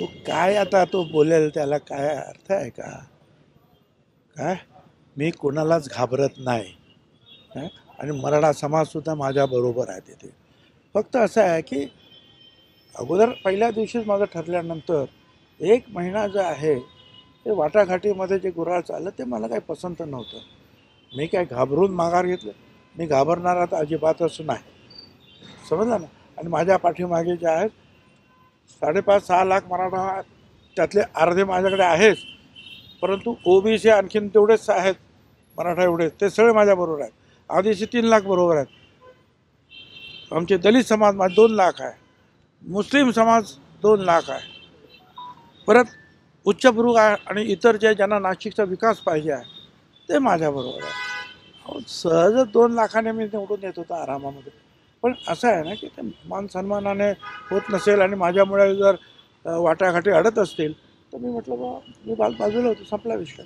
तो काय आता तो बोलेल त्याला काय अर्थ आहे का? काय मी कोणालाच घाबरत नाही. हं? आणि मराठा समाजसुद्धा माझ्याबरोबर आहे तिथे. फक्त असं आहे की अगोदर पहिल्या दिवशीच माझं ठरल्यानंतर 1 महिना जो आहे ते वाटाघाटीमध्ये जे गुऱ्हाळ चाललं ते मला काही पसंत नव्हतं. मी काय घाबरून माघार घेतलं? मी घाबरणारा तर अजिबातच नाही. समजलं ना? आणि माझ्या पाठीमागे जे आहेत 5.5-6 लाख मराठा आहेत. त्यातले अर्धे माझ्याकडे आहेच, परंतु ओबीसी आणखीन तेवढेच आहेत, मराठा एवढेच ते सगळे माझ्याबरोबर आहेत. आदिवासी 3 लाख बरोबर आहेत. आमचे दलित समाज 2 लाख आहे. मुस्लिम समाज 2 लाख आहे. परत उच्चभ्रू आणि इतर ज्यांना नाशिकचा विकास पाहिजे आहे ते माझ्याबरोबर आहे. सहजच 2 लाखाने मी निवडून येत होतो आरामामध्ये. पण असं आहे ना की ते मान सन्मानाने होत नसेल आणि माझ्यामुळे जर वाटाघाटी अडत असतील तर मी म्हटलं बा मी बाजूला होतो, संपला विषय.